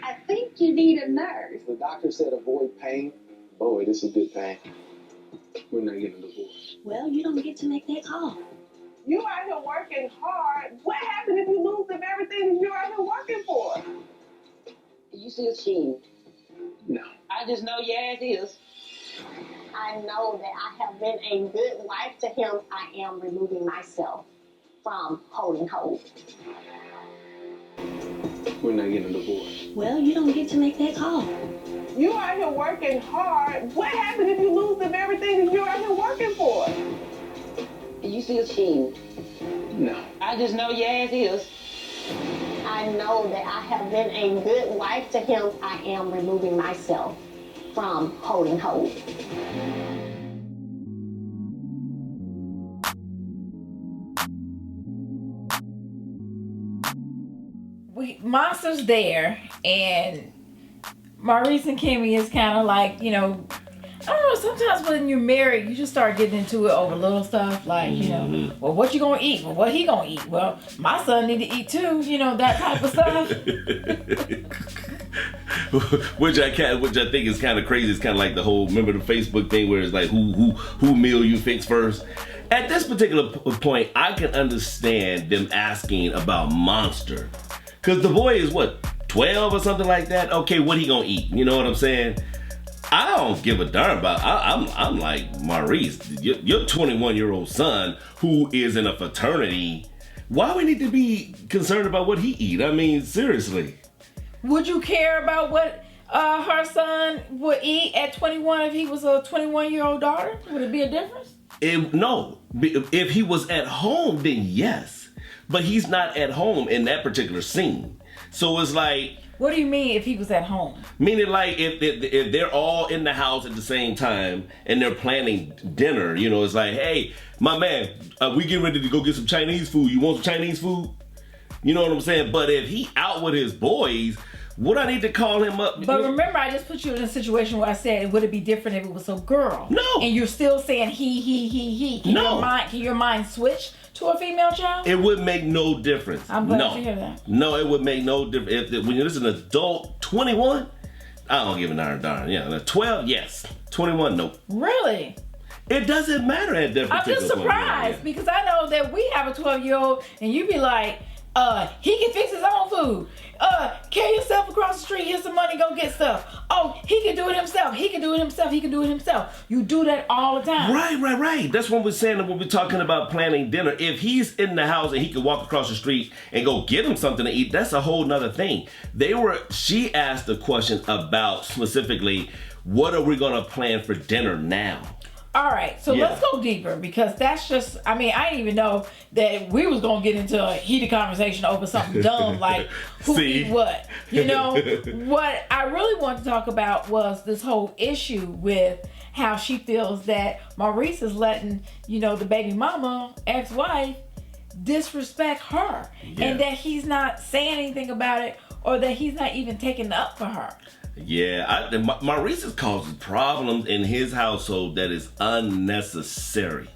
I think you need a nurse. The doctor said avoid pain. Boy, this is good pain. We're not getting a divorce. Well, you don't get to make that call. You out here working hard. What happens if you lose them everything that you're out here working for? You still cheating? No. I just know your ass is. I know that I have been a good wife to him. I am removing myself from Holt and Holt. We're not getting a divorce. Well, you don't get to make that call. You out here working hard. What happens if you lose them everything that you're out here working for? You still cheating? No. I just know your ass is. I know that I have been a good wife to him. I am removing myself from Holt and Holt. Monster's there, and Maurice and Kimmy is kind of like, you know, I don't know, sometimes when you're married, you just start getting into it over little stuff, like, you know, well, what you gonna eat? Well, what he gonna eat? Well, my son need to eat too, you know, that type of stuff. which I think is kind of crazy. It's kind of like the whole, remember the Facebook thing where it's like, who meal you fix first? At this particular point, I can understand them asking about Monster. Because the boy is, what, 12 or something like that? Okay, what he gonna eat? You know what I'm saying? I don't give a darn about. I'm like, Maurice, your 21-year-old son who is in a fraternity, why we need to be concerned about what he eat? I mean, seriously. Would you care about what her son would eat at 21 if he was a 21-year-old daughter? Would it be a difference? No. If he was at home, then yes. But he's not at home in that particular scene. So it's like... What do you mean if he was at home? Meaning like if they're all in the house at the same time and they're planning dinner, you know, it's like, hey, my man, we getting ready to go get some Chinese food. You want some Chinese food? You know what I'm saying? But if he out with his boys, would I need to call him up? But remember, I just put you in a situation where I said, would it be different if it was a girl? No. And you're still saying he. No. Can your mind switch to a female child? It would make no difference. I'm glad to hear that. No, it would make no difference. When you're an adult, 21, I don't give a darn. Yeah, 12, yes. 21, nope. Really? It doesn't matter at that particular I'm just surprised point. because I know that we have a 12-year-old and you be like, he can fix his own food. Carry yourself across the street, here's some money, go get stuff. Oh, he can do it himself. He can do it himself. You do that all the time. Right. That's what we're saying when we're talking about planning dinner. If he's in the house and he can walk across the street and go get him something to eat, that's a whole nother thing. She asked a question about specifically, what are we gonna plan for dinner now? All right, so let's go deeper because that's just, I didn't even know that we was going to get into a heated conversation over something dumb like who eat what. You know, what I really want to talk about was this whole issue with how she feels that Maurice is letting, you know, the baby mama, ex-wife, disrespect her. Yeah. And that he's not saying anything about it or that he's not even taking up for her. Yeah, Maurice is causing problems in his household that is unnecessary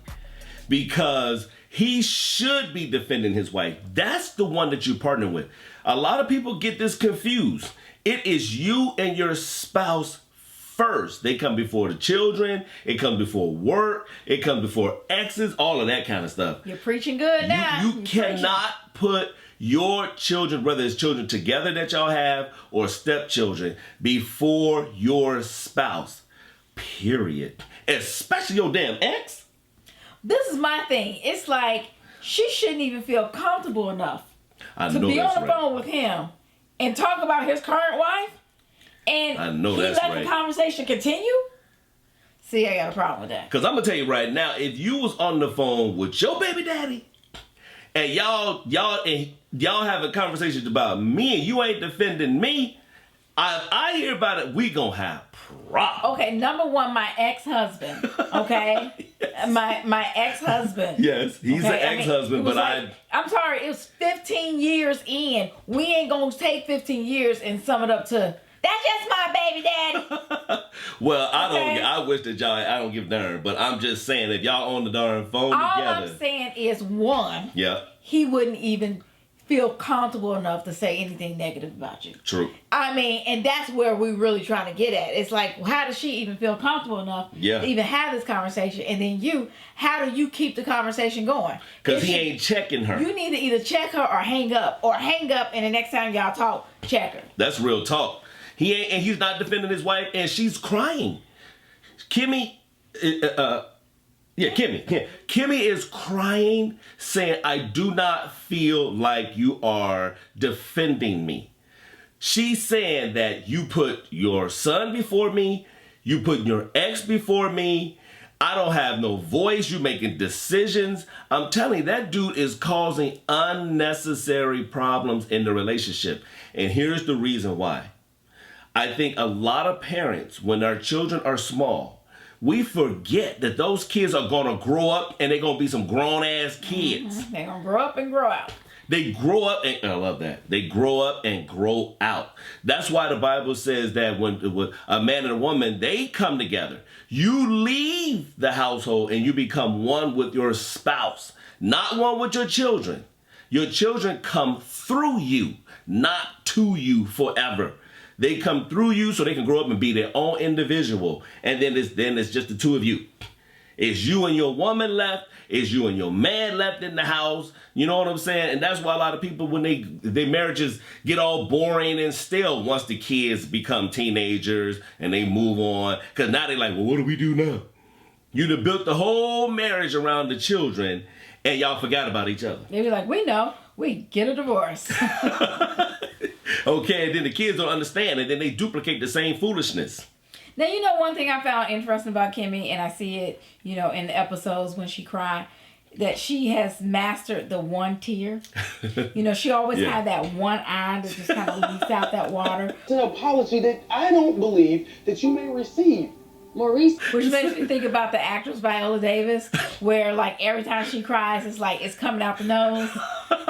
because he should be defending his wife. That's the one that you partner with. A lot of people get this confused. It is you and your spouse first. They come before the children. It comes before work. It comes before exes, all of that kind of stuff. You're preaching good now. You cannot put your children, whether it's children together that y'all have or stepchildren, before your spouse. Period. Especially your damn ex. This is my thing. It's like she shouldn't even feel comfortable enough to be on the phone with him and talk about his current wife. And he let the conversation continue. See, I got a problem with that. Because I'm going to tell you right now, if you was on the phone with your baby daddy and y'all having conversations about me and you ain't defending me, I hear about it, we gonna have problems. Okay, number one, my ex-husband. Okay, yes. my ex-husband. Yes, he's an ex-husband, but I'm sorry, it was 15 years in. We ain't gonna take 15 years and sum it up to that's just my baby daddy. Well, I wish that I don't give a darn, but I'm just saying if y'all on the darn phone together. All I'm saying is one. Yeah. He wouldn't even feel comfortable enough to say anything negative about you. True. I mean, and that's where we really trying to get at. It's like, how does she even feel comfortable enough to even have this conversation? And then how do you keep the conversation going? Because he ain't checking her. You need to either check her or hang up, and the next time y'all talk, check her. That's real talk. He ain't, and he's not defending his wife, and she's crying. Kimmy is crying, saying, I do not feel like you are defending me. She's saying that you put your son before me, you put your ex before me, I don't have no voice, you making decisions. I'm telling you, that dude is causing unnecessary problems in the relationship. And here's the reason why. I think a lot of parents, when our children are small, we forget that those kids are going to grow up and they're going to be some grown-ass kids. They're going to grow up and grow out. They grow up, and I love that. They grow up and grow out. That's why the Bible says that when a man and a woman, they come together. You leave the household and you become one with your spouse, not one with your children. Your children come through you, not to you forever. They come through you so they can grow up and be their own individual. And then it's just the two of you. It's you and your woman left. It's you and your man left in the house. You know what I'm saying? And that's why a lot of people, when their marriages get all boring and stale once the kids become teenagers and they move on. Because now they're like, well, what do we do now? You'd have built the whole marriage around the children and y'all forgot about each other. They be like, we know. We get a divorce. Okay, and then the kids don't understand, and then they duplicate the same foolishness. Now, you know, one thing I found interesting about Kimmy, and I see it, you know, in the episodes when she cried, that she has mastered the one tear. You know, she always had that one eye that just kind of leaks out that water. It's an apology that I don't believe that you may receive. Maurice. Which makes me think about the actress Viola Davis, where like every time she cries, it's like it's coming out the nose.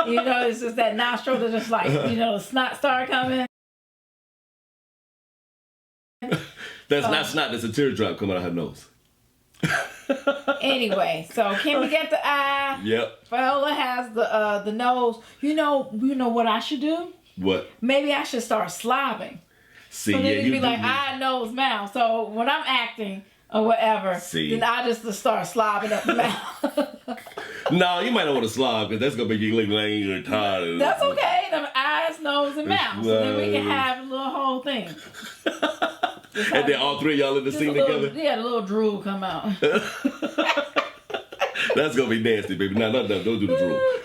You know, it's just that nostril that just like, you know, the snot started coming. That's not snot, that's a teardrop coming out her nose. Anyway, so Kimmy got the eye. Yep. Viola has the nose. You know what I should do? What? Maybe I should start slobbing. See, so then yeah, it'd be like eye, nose, mouth. So when I'm acting or whatever, then I just start slobbing up the mouth. No, you might not want to slob because that's gonna make you look like you're tired. That's okay. The eyes, nose, and mouth. So then we can have a little whole thing. And then all three of y'all in the scene together. Yeah, the little drool come out. That's gonna be nasty, baby. No, don't do the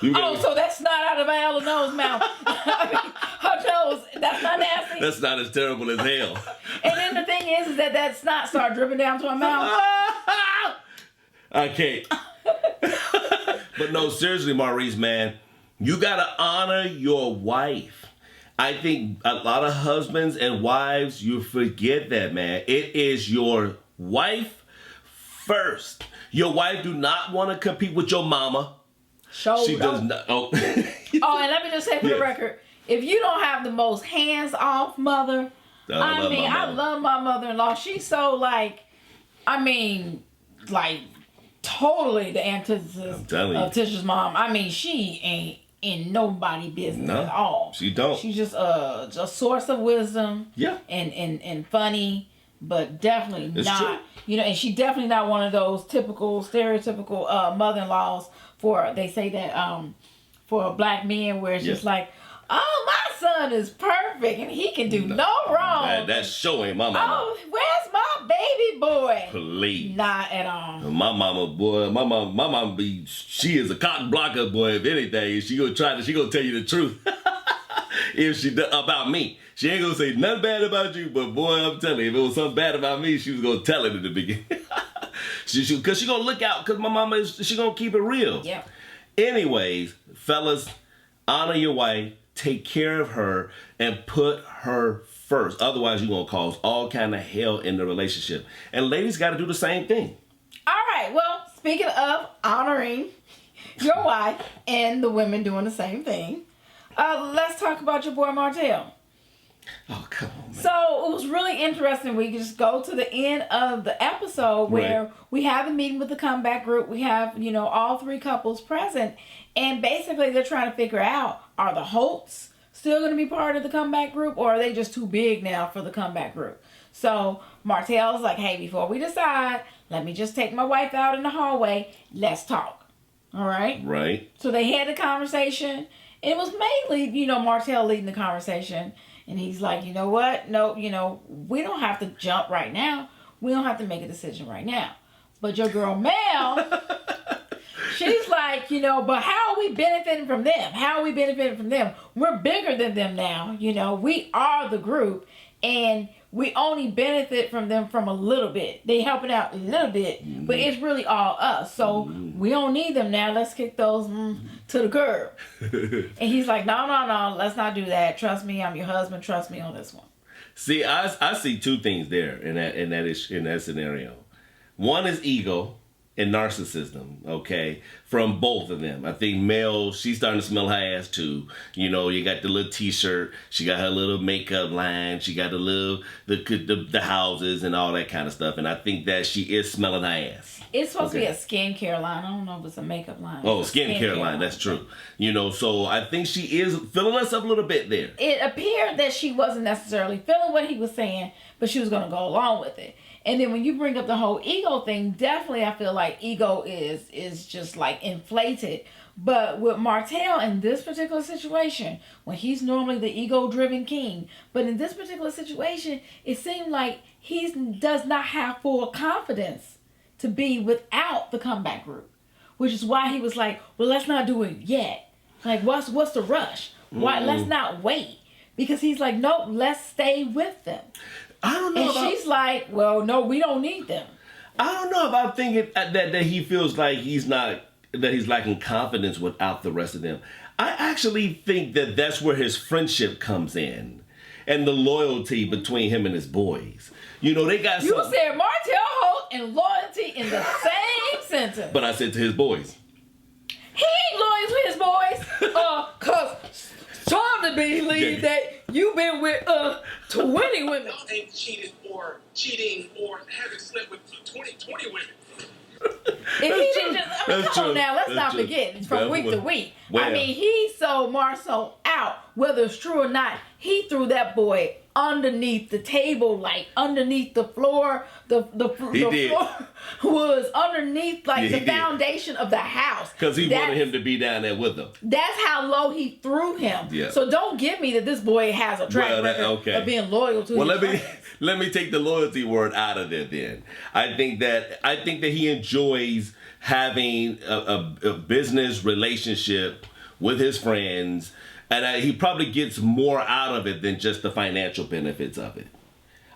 drool. So that's not out of Viola's nose, mouth. I mean, her nose. That's not nasty. That's not as terrible as hell. And then the thing is that snot start dripping down to her mouth. I can't. But no, seriously, Maurice, man, you gotta honor your wife. I think a lot of husbands and wives, you forget that, man. It is your wife first. Your wife do not want to compete with your mama. She does not. Oh. And let me just say for the record, if you don't have the most hands-off mother, I love my mother-in-law. She's so totally the antithesis of Tisha's mom. I mean, she ain't in nobody business at all. She don't. She's just a source of wisdom. Yeah. And funny, but definitely it's not. True. You know, and she definitely not one of those stereotypical mother-in-laws they say that for black men where it's just like, oh, my son is perfect and he can do no wrong. That's showing my mama. Oh, where's my baby boy? Please. Not at all. My mama, she is a cotton blocker, boy, if anything. She gonna tell you the truth. If she about me. She ain't gonna say nothing bad about you, but boy, I'm telling you, if it was something bad about me, she was gonna tell it in the beginning. Cause she gonna look out, cause my mama she gonna keep it real. Yeah. Anyways, fellas, honor your wife, take care of her, and put her first. Otherwise, you're gonna cause all kind of hell in the relationship. And ladies gotta do the same thing. All right, well, speaking of honoring your wife and the women doing the same thing, let's talk about your boy Martell. Oh, come on, man. So was really interesting. We just go to the end of the episode where we have a meeting with the comeback group. We have, you know, all three couples present. And basically they're trying to figure out, are the Holts still going to be part of the comeback group, or are they just too big now for the comeback group? So Martell's like, hey, before we decide, let me just take my wife out in the hallway. Let's talk. All right? Right. So they had a conversation. And it was mainly, you know, Martell leading the conversation. And he's like, you know what? No, you know, we don't have to jump right now. We don't have to make a decision right now. But your girl Mel, she's like, you know, but how are we benefiting from them? How are we benefiting from them? We're bigger than them now. You know, we are the group. And we only benefit from them from a little bit. They helping out a little bit, but it's really all us. So we don't need them now. Let's kick those to the curb. And he's like, no, let's not do that. Trust me, I'm your husband. Trust me on this one. See, I see two things there in that scenario. One is ego and narcissism, okay, from both of them. I think Mel, she's starting to smell her ass too. You know, you got the little t-shirt, she got her little makeup line, she got the little, the houses and all that kind of stuff. And I think that she is smelling her ass. It's supposed to be a skincare line. I don't know if it's a makeup line. Oh, skincare line, that's true. You know, so I think she is filling us up a little bit there. It appeared that she wasn't necessarily feeling what he was saying, but she was going to go along with it. And then when you bring up the whole ego thing, definitely I feel like ego is just like inflated. But with Martell in this particular situation, when he's normally the ego-driven king, but in this particular situation, it seemed like he does not have full confidence to be without the comeback group, which is why he was like, well, let's not do it yet. Like, what's the rush? Why? Let's not wait. Because he's like, nope, let's stay with them. I don't know. And she's like, well, no, we don't need them. I don't know if I'm thinking that he feels like he's lacking confidence without the rest of them. I actually think that that's where his friendship comes in and the loyalty between him and his boys. You know, they got You said Martell, Holt, and loyalty in the same sentence. But I said to his boys. He ain't loyal to his boys. Cause trying to believe that you've been with 20 women. Y'all ain't cheating or having slept with 20 women. If he didn't just, come on now, let's not forget, it's from week to week. Well, I mean, he sold Marceau out, whether it's true or not. He threw that boy underneath the table, like underneath the floor. The floor was underneath like the foundation of the house. Because he wanted him to be down there with him. That's how low he threw him. Yeah. So don't give me that this boy has a track record of being loyal to his friends. Let me take the loyalty word out of there then. I think that he enjoys having a business relationship with his friends, and he probably gets more out of it than just the financial benefits of it.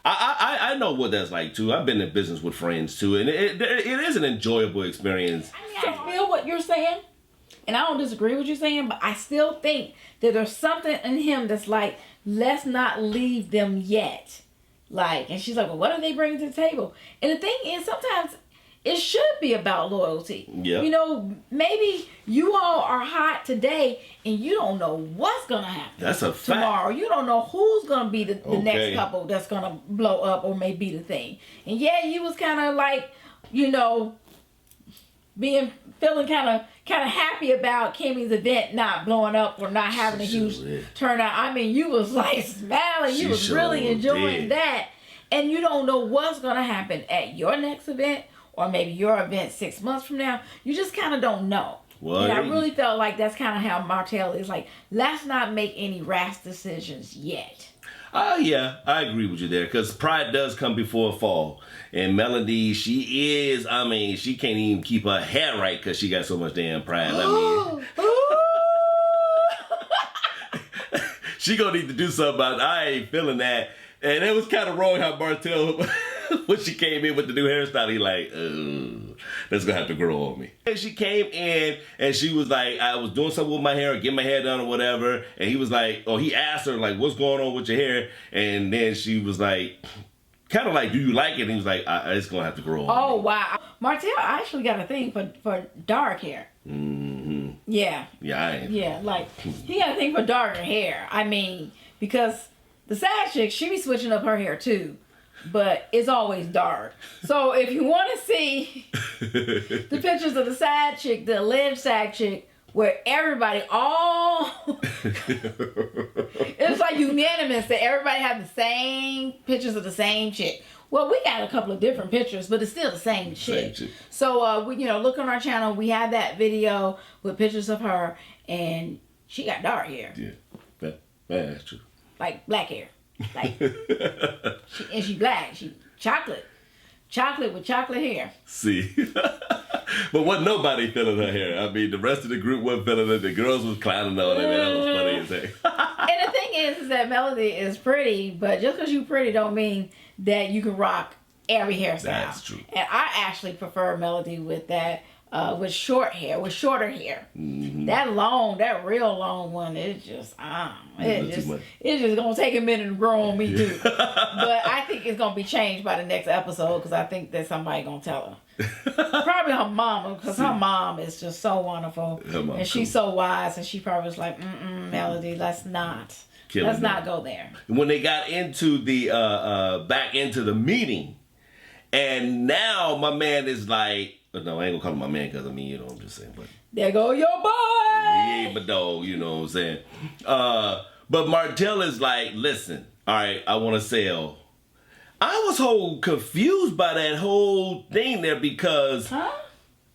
I know what that's like too. I've been in business with friends too, and it is an enjoyable experience. I feel what you're saying, and I don't disagree with you saying, but I still think that there's something in him that's like, let's not leave them yet. Like, and she's like, well, what are they bringing to the table? And the thing is, sometimes it should be about loyalty. Yeah. You know, maybe you all are hot today and you don't know what's going to happen. That's a fact. Tomorrow. You don't know who's going to be the next couple that's going to blow up or may be the thing. And yeah, you was kind of like, you know, feeling kind of happy about Kimmy's event not blowing up or not having a huge turnout. I mean, you was like smiling. You was really enjoying that. And you don't know what's going to happen at your next event or maybe your event 6 months from now. You just kind of don't know. Well, and I really felt like that's kind of how Martell is like, let's not make any rash decisions yet. Yeah, I agree with you there, because pride does come before a fall. And Melody, she can't even keep her hair right because she got so much damn pride. She gonna need to do something about it. I ain't feeling that. And it was kind of wrong how Martell, when she came in with the new hairstyle, he like, that's gonna have to grow on me. And she came in and she was like, I was doing something with my hair, getting my hair done or whatever. And he was like, he asked her like, what's going on with your hair? And then she was like, kind of like, do you like it? And he was like, it's gonna have to grow on me. Oh, wow. Martell actually got a thing for dark hair. Mm-hmm. Yeah. Yeah, Yeah, like, he got a thing for darker hair. I mean, because the side chick, she be switching up her hair too, but it's always dark. So if you want to see the pictures of the side chick, the alleged side chick, where everybody it's like unanimous that everybody have the same pictures of the same chick. Well, we got a couple of different pictures, but it's still the same chick. So we, look on our channel. We have that video with pictures of her, and she got dark hair. Yeah, that's true. Like black hair, like she black. She chocolate with chocolate hair. See, but wasn't nobody feeling her hair. I mean, the rest of the group wasn't feeling it. The girls was clowning on it. That was funny as heck. And the thing is that Melody is pretty, but just because you pretty don't mean that you can rock every hairstyle. That's true. And I actually prefer Melody with that. With shorter hair. Mm-hmm. That real long one, it's just gonna take a minute to grow on me too. But I think it's gonna be changed by the next episode because I think that somebody gonna tell her. Probably her mama, because her mom is just so wonderful, and she's so wise, and she probably was like, Melody, let's not go there. When they got into the back into the meeting, and now my man is like. No, I ain't gonna call him my man because I'm just saying. But there go your boy. Yeah, but dog, you know what I'm saying. But Martell is like, listen, all right, I want to sell. I was whole confused by that whole thing there because,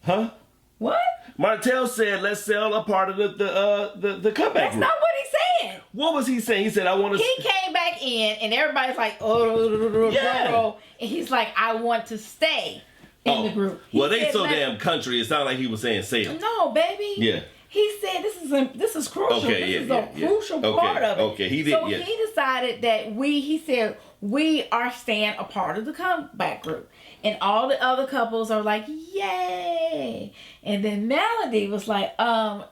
What? Martell said, let's sell a part of the comeback. That's not what he said. What was he saying? He said, I want to. He came back in, and everybody's like, and he's like, I want to stay. In the group. Well, they so damn country. It sounded like he was saying sale. No, baby. Yeah. He said this is crucial. Okay, this is a crucial part of it. Okay, he did. So he decided that he said we are staying a part of the comeback group, and all the other couples are like, yay! And then Melody was like,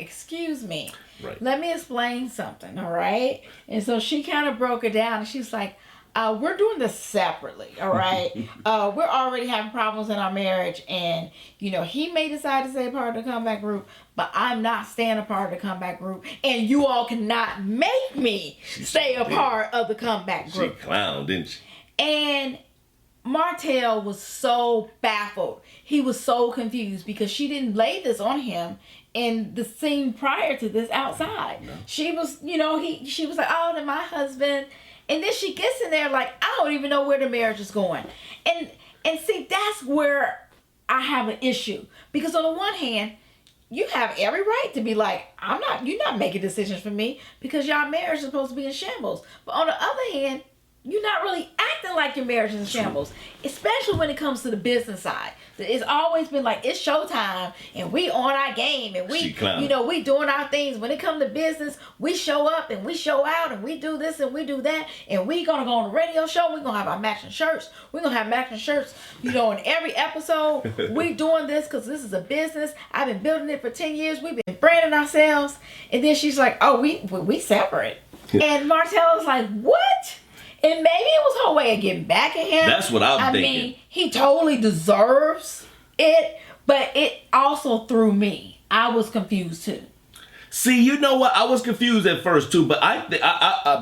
excuse me, let me explain something, all right? And so she kind of broke it down, and she's like. We're doing this separately, all right? We're already having problems in our marriage, and, he may decide to stay a part of the comeback group, but I'm not staying a part of the comeback group, and you all cannot make me stay a part of the comeback group. She clowned, didn't she? And Martell was so baffled. He was so confused because she didn't lay this on him in the scene prior to this outside. No. She was, she was like, oh, then my husband... And then she gets in there like, I don't even know where the marriage is going. And see, that's where I have an issue. Because on the one hand, you have every right to be like, you're not making decisions for me because y'all marriage is supposed to be in shambles. But on the other hand, you're not really acting like your marriage is in shambles, especially when it comes to the business side. It's always been like, it's showtime, and we on our game, and we doing our things. When it comes to business, we show up, and we show out, and we do this, and we do that, and we gonna go on a radio show. We're gonna have our matching shirts. We're gonna have matching shirts, in every episode. We doing this because this is a business. I've been building it for 10 years. We've been branding ourselves. And then she's like, oh, we separate. And Martell is like, what? And maybe it was her way of getting back at him. That's what I'm thinking. I mean, he totally deserves it, but it also threw me. I was confused too. See, you know what? I was confused at first too, but I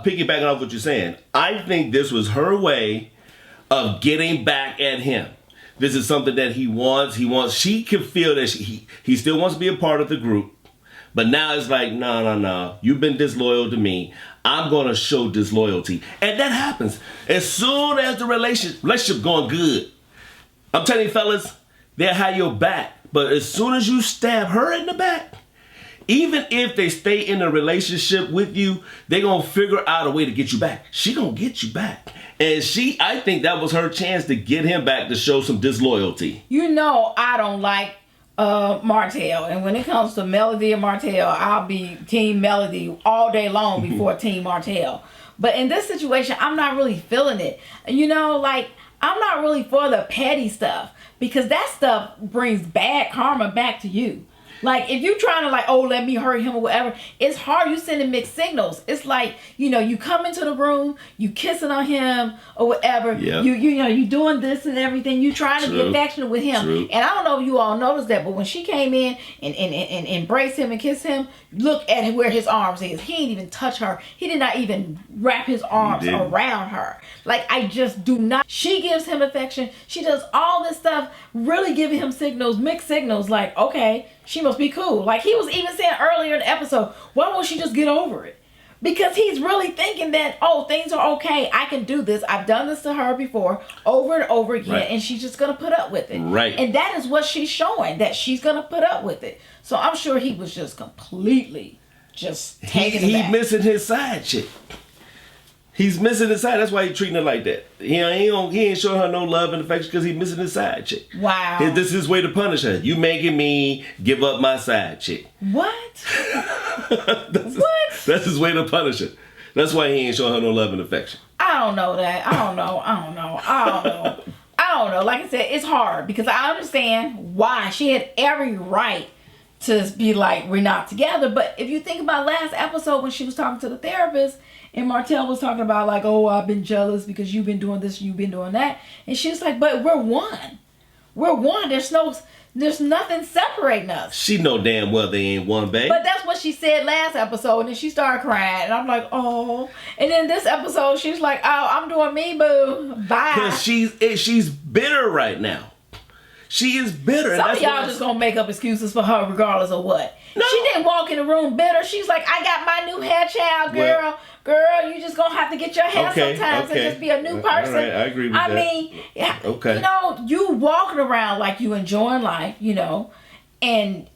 piggybacking off what you're saying. I think this was her way of getting back at him. This is something that he wants. She can feel that he still wants to be a part of the group. But now it's like, no. You've been disloyal to me. I'm going to show disloyalty. And that happens. As soon as the relationship going good, I'm telling you, fellas, they'll have your back. But as soon as you stab her in the back, even if they stay in a relationship with you, they're going to figure out a way to get you back. She going to get you back. And I think that was her chance to get him back to show some disloyalty. I don't like Martell, and when it comes to Melody and Martell, I'll be Team Melody all day long before Team Martell. But in this situation, I'm not really feeling it. I'm not really for the petty stuff because that stuff brings bad karma back to you. Like, if you're trying to, like, oh, let me hurt him or whatever, it's hard. You sending mixed signals. It's like, you know, you come into the room, you kissing on him or whatever. Yep. You know, you doing this and everything. You trying to be True. affectionate with him. True. And I don't know if you all noticed that, but when she came in and embraced him and kissed him, look at where his arms is. He didn't even touch her. He did not even wrap his arms around her. Like, I just do not. She gives him affection. She does all this stuff, really giving him signals, mixed signals, like, okay, she must be cool. Like, he was even saying earlier in the episode, why won't she just get over it? Because he's really thinking that, oh, things are okay. I can do this. I've done this to her before, over and over again, Right. and she's just going to put up with it. Right. And that is what she's showing, that she's going to put up with it. So I'm sure he was just completely just taking it back. He's missing his side chick. He's missing his side. That's why he's treating her like that. He ain't showing her no love and affection because he's missing his side chick. Wow. This is his way to punish her. You making me give up my side chick. What? That's his way to punish her. That's why he ain't showing her no love and affection. I don't know that. I don't know. Like I said, it's hard because I understand why. She had every right to be like, we're not together. But if you think about last episode when she was talking to the therapist and Martell was talking about like, oh, I've been jealous because you've been doing this, you've been doing that. And she was like, but we're one. We're one. There's nothing separating us. She know damn well they ain't one, babe. But that's what she said last episode, and then she started crying, and I'm like, oh. And then this episode, she's like, oh, I'm doing me, boo. Bye. Because she's bitter right now. She is bitter. Some of y'all just gonna make up excuses for her regardless of what. No. She didn't walk in the room bitter. She's like, I got my new hair child, girl. Well, girl, you just gonna have to get your hair sometimes and just be a new person. All right, I agree with that. I mean, Okay. you know, you walking around like you enjoying life, you know, and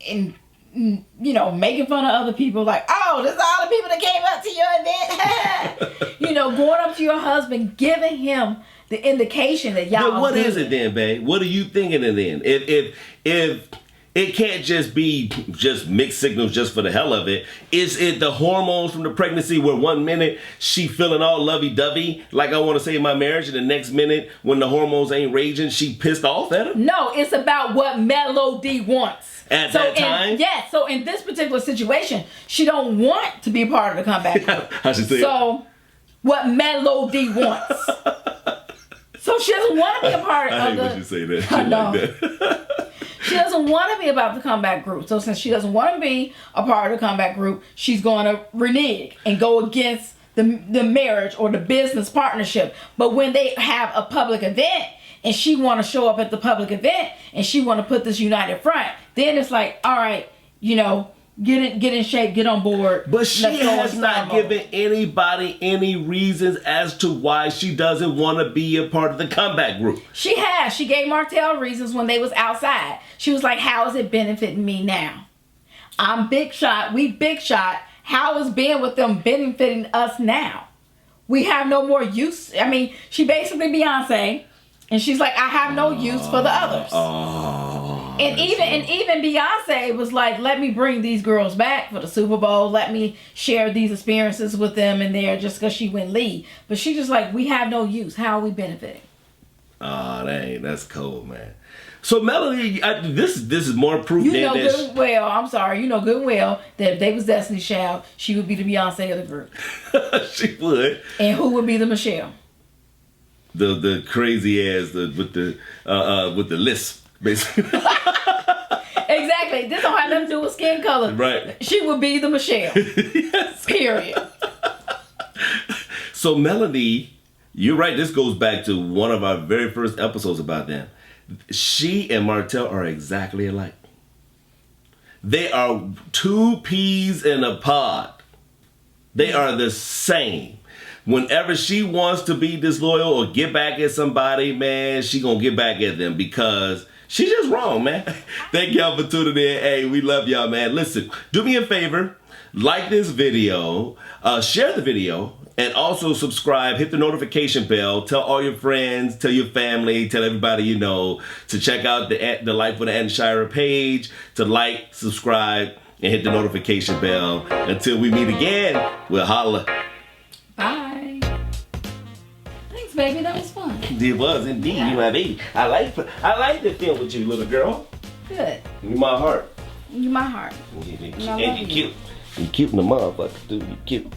you know, making fun of other people like, oh, this is all the people that came up to your event. You know, going up to your husband, giving him the indication that y'all. But what is it then, babe? What are you thinking of then? If it can't just be just mixed signals just for the hell of it. Is it the hormones from the pregnancy where 1 minute she feeling all lovey-dovey, like I want to say in my marriage, and the next minute when the hormones ain't raging, she pissed off at him? No, it's about what Melody wants. At that time? Yes, so in this particular situation, she don't want to be part of the comeback group. I should say so, what Melody wants. So she doesn't want to be a part I of hate when you say that shit I know. like that. She doesn't want to be about the comeback group. So since she doesn't want to be a part of the comeback group, she's going to renege and go against the marriage or the business partnership. But when they have a public event and she want to show up at the public event and she want to put this united front, then it's like, all right, you know, get in shape, get on board. But she has not given anybody any reasons as to why she doesn't want to be a part of the comeback group. She has. She gave Martell reasons when they was outside. She was like, how is it benefiting me now? I'm big shot. We big shot. How is being with them benefiting us now? We have no more use. I mean, she basically Beyonce. And she's like, I have no use for the others. And even Beyonce was like, let me bring these girls back for the Super Bowl. Let me share these experiences with them in there just because she went lead. But she just like, we have no use. How are we benefiting? Oh, that's cold, man. So Melody, this is more proof You than know this. good and well, I'm sorry, you know good and well that if they was Destiny's Child, she would be the Beyonce of the group. She would. And who would be the Michelle? The crazy ass with the lisp, basically. Exactly. This don't have nothing to do with skin color. Right. She would be the Michelle. Yes. Period. So Melody, you're right. This goes back to one of our very first episodes about them. She and Martell are exactly alike. They are two peas in a pod. They are the same. Whenever she wants to be disloyal or get back at somebody, man, she gonna get back at them because she's just wrong, man. Thank y'all for tuning in. Hey, we love y'all, man. Listen, do me a favor. Like this video. Share the video. And also subscribe. Hit the notification bell. Tell all your friends. Tell your family. Tell everybody you know to check out the Life with Ann Shira page. To like, subscribe, and hit the notification bell. Until we meet again, we'll holla. Bye. Thanks, baby. That was fun. It was indeed, my baby. I like to film with you, little girl. Good. You're my heart. You my heart. And I love you cute. You cute in the motherfucker, dude. You cute.